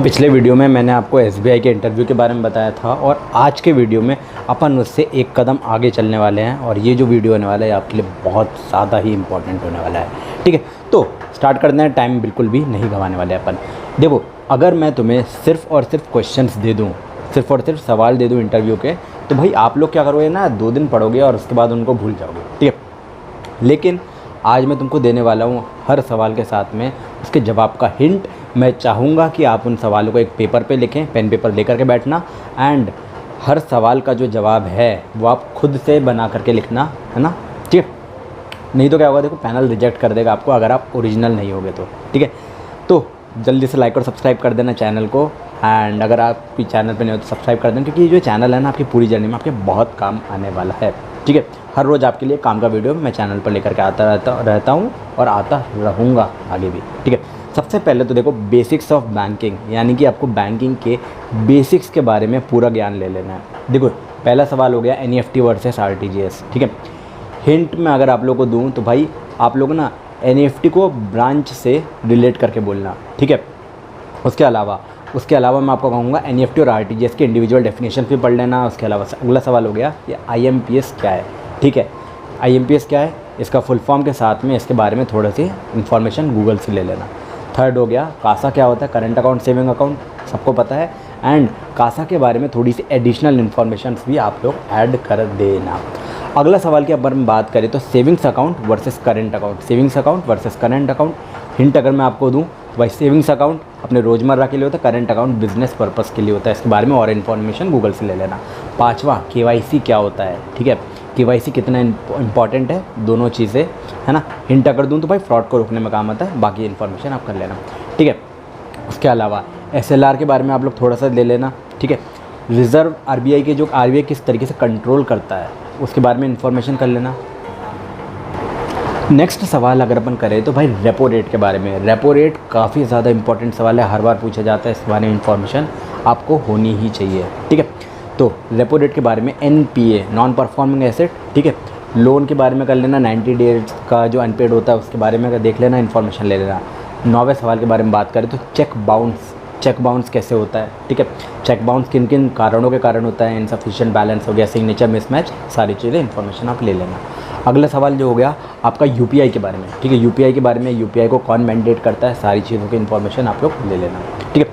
पिछले वीडियो में मैंने आपको एसबीआई के इंटरव्यू के बारे में बताया था और आज के वीडियो में अपन उससे एक कदम आगे चलने वाले हैं और ये जो वीडियो होने वाला है आपके लिए बहुत ज़्यादा ही इम्पोर्टेंट होने वाला है। ठीक है, तो स्टार्ट करते हैं। टाइम बिल्कुल भी नहीं गंवाने वाले अपन। देखो, अगर मैं तुम्हें सिर्फ़ और सिर्फ क्वेश्चंस दे दूँ, सिर्फ़ और सिर्फ सवाल दे दूँ इंटरव्यू के, तो भाई आप लोग क्या करोगे ना, 2 दिन पढ़ोगे और उसके बाद उनको भूल जाओगे। ठीक है, लेकिन आज मैं तुमको देने वाला हूँ हर सवाल के साथ में उसके जवाब का हिंट। मैं चाहूँगा कि आप उन सवालों को एक पेपर पे लिखें, पेन पेपर लेकर के बैठना एंड हर सवाल का जो जवाब है वो आप खुद से बना करके लिखना, है ना। ठीक है, नहीं तो क्या होगा, देखो पैनल रिजेक्ट कर देगा आपको अगर आप ओरिजिनल नहीं होगे तो। ठीक है, तो जल्दी से लाइक और सब्सक्राइब कर देना चैनल को एंड अगर आप चैनल पे नहीं हो तो सब्सक्राइब कर देना, क्योंकि ये जो चैनल है ना आपकी पूरी जर्नी में आपके बहुत काम आने वाला है। ठीक है, हर रोज़ आपके लिए काम का वीडियो मैं चैनल पर लेकर के आता रहता हूँ और आता रहूँगा आगे भी। ठीक है, सबसे पहले तो देखो बेसिक्स ऑफ बैंकिंग, यानी कि आपको बैंकिंग के बेसिक्स के बारे में पूरा ज्ञान ले लेना है। देखो पहला सवाल हो गया एनईएफटी वर्सेस आरटीजीएस। ठीक है, हिंट में अगर आप लोग को दूँ तो भाई आप लोग ना एनईएफटी को ब्रांच से रिलेट करके बोलना। ठीक है, उसके अलावा मैं आपको कहूँगा एनईएफटी और आरटीजीएस के इंडिविजुअल डेफिनेशन भी पढ़ लेना। उसके अलावा अगला सवाल हो गया कि आईएमपीएस क्या है। ठीक है, आईएमपीएस क्या है, इसका फुल फॉर्म के साथ में इसके बारे में थोड़ी सी इन्फॉर्मेशन गूगल से ले लेना। थर्ड हो गया कासा क्या होता है, करंट अकाउंट सेविंग अकाउंट, सबको पता है। एंड कासा के बारे में थोड़ी सी एडिशनल इन्फॉर्मेशन भी आप लोग ऐड कर देना। अगला सवाल की अगर हम बात करें तो savings account versus current account, savings account versus current account. Hint अगर मैं आपको दूं तो भाई सेविंग्स अकाउंट अपने रोज़मर्रा के लिए होता है, करंट अकाउंट बिजनेस पर्पस के लिए होता है। इसके बारे में और इन्फॉर्मेशन गूगल से ले लेना। पाँचवा केवाईसी क्या होता है। ठीक है, केवाईसी कितना इंपॉर्टेंट है, दोनों चीज़ें, है ना। हिंट अगर दूँ तो भाई फ्रॉड को रोकने में काम आता है, बाकी इन्फॉर्मेशन आप कर लेना। ठीक है, उसके अलावा एसएलआर के बारे में आप लोग थोड़ा सा ले लेना। ठीक है, रिज़र्व आरबीआई के जो आरबीआई किस तरीके से कंट्रोल करता है उसके बारे में इन्फॉर्मेशन कर लेना। नेक्स्ट सवाल अगर अपन करें तो भाई रेपो रेट के बारे में। रेपो रेट काफ़ी ज़्यादा इंपॉर्टेंट सवाल है, हर बार पूछा जाता है, इस बारे में इन्फॉर्मेशन आपको होनी ही चाहिए। ठीक है, तो रेपो रेट के बारे में एनपीए नॉन परफॉर्मिंग एसेट। ठीक है, लोन के बारे में कर लेना, 90 डेज का जो अनपेड होता है उसके बारे में अगर देख लेना, इन्फॉर्मेशन ले लेना। 9वें सवाल के बारे में बात करें तो चेक बाउंस कैसे होता है। ठीक है, चेक बाउंस किन किन कारणों के कारण होता है, इनसफिशिएंट बैलेंस हो गया, सिग्नेचर मिसमैच, सारी चीज़ें इन्फॉर्मेशन आप ले लेना। अगला सवाल जो हो गया आपका यूपीआई के बारे में। ठीक है, यूपीआई के बारे में, यूपीआई को कौन मैंडेट करता है, सारी चीज़ों की इन्फॉर्मेशन आप लोग ले लेना। ठीक है,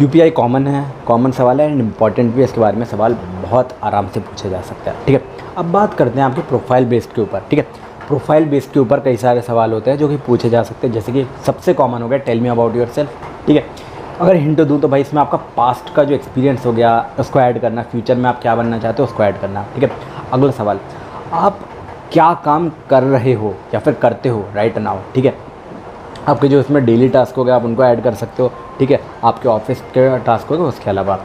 यूपीआई कॉमन सवाल है एंड इम्पॉर्टेंट भी है, इसके बारे में सवाल बहुत आराम से पूछा जा सकता है। ठीक है, अब बात करते हैं आपके प्रोफाइल बेस्ड के ऊपर। ठीक है, प्रोफाइल बेस्ड के ऊपर कई सारे सवाल होते हैं जो कि पूछे जा सकते हैं, जैसे कि सबसे कॉमन हो गया टेल मी अबाउट योरसेल्फ। ठीक है, अगर हिंट दूँ तो भाई इसमें आपका पास्ट का जो एक्सपीरियंस हो गया उसको ऐड करना, फ्यूचर में आप क्या बनना चाहते हो उसको ऐड करना। ठीक है, अगला सवाल आप क्या काम कर रहे हो या फिर करते हो राइट नाउ। ठीक है, आपके जो इसमें डेली टास्क हो गया आप उनको ऐड कर सकते हो। ठीक है, आपके ऑफिस के टास्क हो गए। उसके अलावा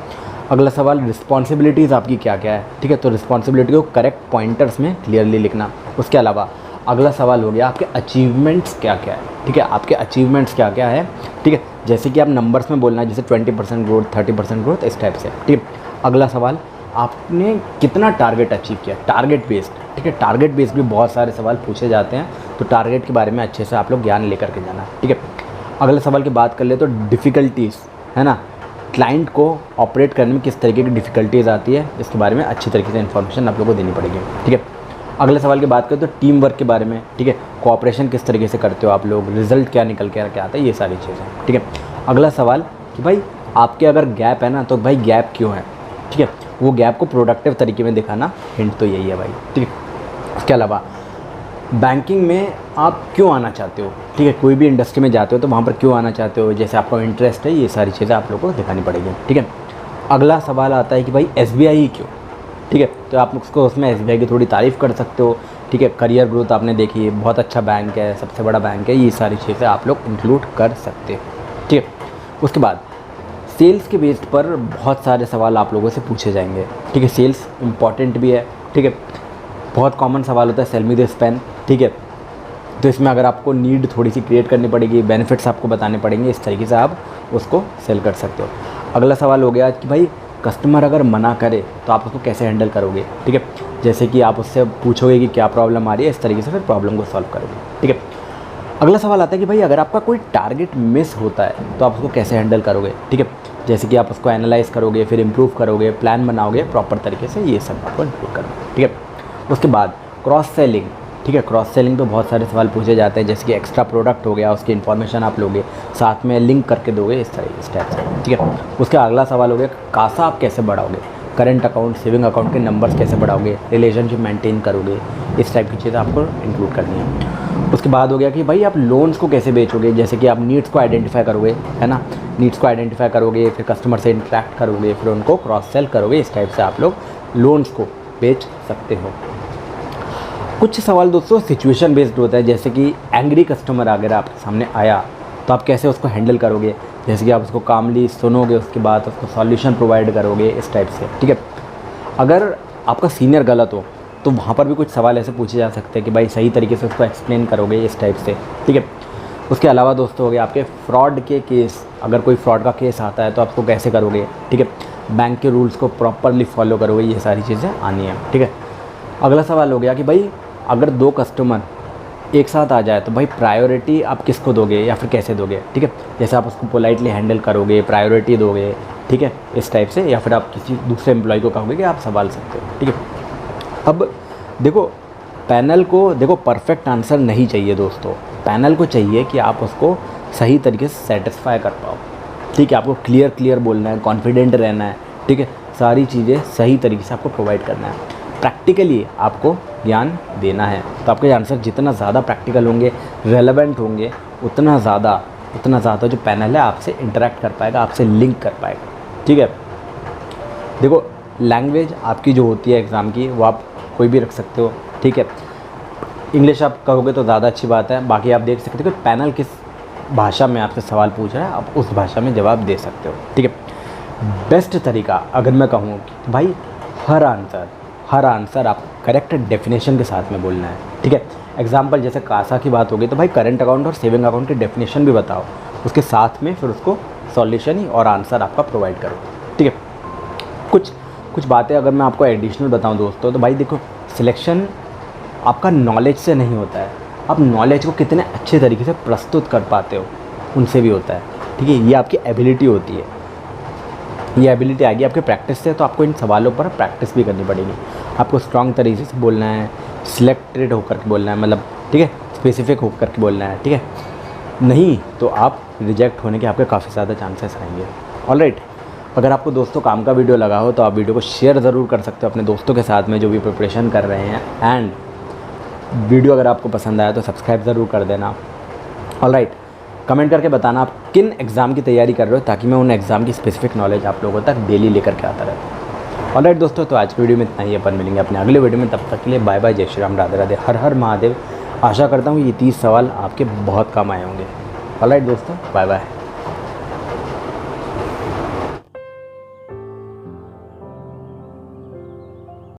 अगला सवाल रिस्पॉन्सिबिलिटीज़ आपकी क्या क्या है। ठीक है, तो रिस्पॉन्सिबिलिटी को करेक्ट पॉइंटर्स में क्लियरली लिखना। उसके अलावा अगला सवाल हो गया आपके अचीवमेंट्स क्या क्या है। ठीक है, आपके अचीवमेंट्स क्या क्या है। ठीक है, जैसे कि आप नंबर्स में बोलना है, जैसे 20% ग्रोथ, 30% ग्रोथ, इस टाइप से। ठीक है, अगला सवाल आपने कितना टारगेट अचीव किया, टारगेट बेस्ड। ठीक है, टारगेट बेस्ड भी बहुत सारे सवाल पूछे जाते हैं, तो टारगेट के बारे में अच्छे से आप लोग ज्ञान लेकर के जाना। ठीक है, अगले सवाल की बात कर ले तो डिफ़िकल्टीज़, है ना, क्लाइंट को ऑपरेट करने में किस तरीके की डिफ़िकल्टीज़ आती है, इसके बारे में अच्छी तरीके से इन्फॉर्मेशन आप लोगों को देनी पड़ेगी। ठीक है, अगले सवाल की बात करें तो टीम वर्क के बारे में। ठीक है, कोऑपरेशन किस तरीके से करते हो आप लोग, रिजल्ट क्या निकल के आता है, ये सारी चीज़ें। ठीक है, अगला सवाल कि भाई आपके अगर गैप है ना तो भाई गैप क्यों है। ठीक है, वो गैप को प्रोडक्टिव तरीके में दिखाना, हिंट तो यही है भाई। ठीक है, उसके अलावा बैंकिंग में आप क्यों आना चाहते हो। ठीक है, कोई भी इंडस्ट्री में जाते हो तो वहाँ पर क्यों आना चाहते हो, जैसे आपका इंटरेस्ट है, ये सारी चीज़ें आप लोगों को दिखानी पड़ेगी। ठीक है, अगला सवाल आता है कि भाई एसबीआई क्यों। ठीक है, तो आप उसको उसमें एसबीआई की थोड़ी तारीफ़ कर सकते हो। ठीक है, करियर ग्रोथ आपने देखी है, बहुत अच्छा बैंक है, सबसे बड़ा बैंक है, ये सारी चीज़ें आप लोग इंक्लूड कर सकते हो। ठीक है, उसके बाद सेल्स के बेस्ड पर बहुत सारे सवाल आप लोगों से पूछे जाएंगे। ठीक है, सेल्स इंपॉर्टेंट भी है। ठीक है, बहुत कॉमन सवाल होता है सेल मी दिस पेन। ठीक है, तो इसमें अगर आपको नीड थोड़ी सी क्रिएट करनी पड़ेगी, बेनिफिट्स आपको बताने पड़ेंगे, इस तरीके से आप उसको सेल कर सकते हो। अगला सवाल हो गया कि भाई कस्टमर अगर मना करे तो आप उसको कैसे हैंडल करोगे। ठीक है, जैसे कि आप उससे पूछोगे कि क्या प्रॉब्लम आ रही है, इस तरीके से फिर प्रॉब्लम को सॉल्व करोगे। ठीक है, अगला सवाल आता है कि भाई अगर आपका कोई टारगेट मिस होता है तो आप उसको कैसे हैंडल करोगे, ठीक है। जैसे कि आप उसको एनालाइज करोगे, फिर इम्प्रूव करोगे, प्लान बनाओगे प्रॉपर तरीके से, ये सब आपको इंक्लूड करना है, ठीक है। उसके बाद क्रॉस सेलिंग, ठीक है। क्रॉस सेलिंग पे बहुत सारे सवाल पूछे जाते हैं, जैसे कि एक्स्ट्रा प्रोडक्ट हो गया, उसकी इन्फॉर्मेशन आप लोगे, साथ में लिंक करके दोगे, इस टाइप से, ठीक है। उसका अगला सवाल हो गया कासा आप कैसे बढ़ाओगे, करंट अकाउंट, सेविंग अकाउंट के नंबर्स कैसे बढ़ाओगे, रिलेशनशिप मेंटेन करोगे, इस टाइप की चीज़ें आपको इंक्लूड करनी है। उसके बाद हो गया कि भाई आप लोन्स को कैसे बेचोगे, जैसे कि आप नीड्स को आइडेंटिफाई करोगे, है ना, नीड्स को आइडेंटिफाई करोगे, फिर कस्टमर से इंटरेक्ट करोगे, फिर उनको क्रॉस सेल करोगे, इस टाइप से आप लोग लोन्स को बेच सकते हो। कुछ सवाल दोस्तों सिचुएशन बेस्ड होता है, जैसे कि एंग्री कस्टमर अगर आपके सामने आया तो आप कैसे उसको हैंडल करोगे, जैसे कि आप उसको कामली सुनोगे, उसके बाद उसको सॉल्यूशन प्रोवाइड करोगे, इस टाइप से, ठीक है। अगर आपका सीनियर गलत हो तो वहाँ पर भी कुछ सवाल ऐसे पूछे जा सकते हैं कि भाई सही तरीके से उसको एक्सप्लेन करोगे, इस टाइप से, ठीक है। उसके अलावा दोस्तों हो गया आपके फ्रॉड के केस, अगर कोई फ्रॉड का केस आता है तो आपको कैसे करोगे, ठीक है। बैंक के रूल्स को प्रॉपरली फॉलो करोगे, ये सारी चीज़ें आनी है, ठीक है। अगला सवाल हो गया कि भाई अगर 2 कस्टमर एक साथ आ जाए तो भाई प्रायोरिटी आप किसको दोगे या फिर कैसे दोगे, ठीक है। जैसे आप उसको पोलाइटली हैंडल करोगे, प्रायोरिटी दोगे, ठीक है, इस टाइप से, या फिर आप किसी दूसरे एम्प्लॉय को कहोगे कि आप संभाल सकते हो, ठीक है। अब देखो पैनल को देखो परफेक्ट आंसर नहीं चाहिए दोस्तों, पैनल को चाहिए कि आप उसको सही तरीके से सेटिस्फाई कर पाओ, ठीक है। आपको क्लियर बोलना है, कॉन्फिडेंट रहना है, ठीक है। सारी चीज़ें सही तरीके से आपको प्रोवाइड करना है, प्रैक्टिकली आपको ज्ञान देना है। तो आपके आंसर जितना ज़्यादा प्रैक्टिकल होंगे, रेलेवेंट होंगे, उतना ज़्यादा जो पैनल है आपसे इंटरेक्ट कर पाएगा, आपसे लिंक कर पाएगा, ठीक है। देखो लैंग्वेज आपकी जो होती है एग्ज़ाम की, वो आप कोई भी रख सकते हो, ठीक है। इंग्लिश आप कहोगे तो ज़्यादा अच्छी बात है, बाकी आप देख सकते हो कि पैनल किस भाषा में आपसे सवाल पूछ रहा है, आप उस भाषा में जवाब दे सकते हो, ठीक है। बेस्ट तरीका अगर मैं कहूँ कि भाई हर आंसर आप करेक्ट डेफिनेशन के साथ में बोलना है, ठीक है। एग्जाम्पल जैसे कासा की बात होगी तो भाई करंट अकाउंट और सेविंग अकाउंट की डेफिनेशन भी बताओ, उसके साथ में फिर उसको सॉल्यूशन ही और आंसर आपका प्रोवाइड करो, ठीक है। कुछ बातें अगर मैं आपको एडिशनल बताऊं दोस्तों, तो भाई देखो सिलेक्शन आपका नॉलेज से नहीं होता है, आप नॉलेज को कितने अच्छे तरीके से प्रस्तुत कर पाते हो उनसे भी होता है, ठीक है। ये आपकी एबिलिटी होती है, ये एबिलिटी आएगी आपके प्रैक्टिस से, तो आपको इन सवालों पर प्रैक्टिस भी करनी पड़ेगी। आपको स्ट्रॉन्ग तरीके से बोलना है, सिलेक्टेड होकर के बोलना है, मतलब ठीक है, स्पेसिफिक होकर के बोलना है, ठीक है। नहीं तो आप रिजेक्ट होने के आपके काफ़ी ज़्यादा चांसेस आएंगे। ऑलराइट, अगर आपको दोस्तों काम का वीडियो लगा हो तो आप वीडियो को शेयर ज़रूर कर सकते हो अपने दोस्तों के साथ में जो भी प्रिपरेशन कर रहे हैं, एंड वीडियो अगर आपको पसंद आया तो सब्सक्राइब ज़रूर कर देना। ऑलराइट, कमेंट करके बताना आप किन एग्ज़ाम की तैयारी कर रहे हो, ताकि मैं उन एग्ज़ाम की स्पेसिफिक नॉलेज आप लोगों तक डेली लेकर के आता रहता हूँ। ऑलराइट दोस्तों, तो आज की वीडियो में इतना ही, अपन मिलेंगे अपने अगले वीडियो में, तब तक के लिए बाय बाय, जय श्री राम, राधे राधे, हर हर महादेव। आशा करता हूँ ये 30 सवाल आपके बहुत काम आए होंगे। ऑलराइट दोस्तों, बाय बाय।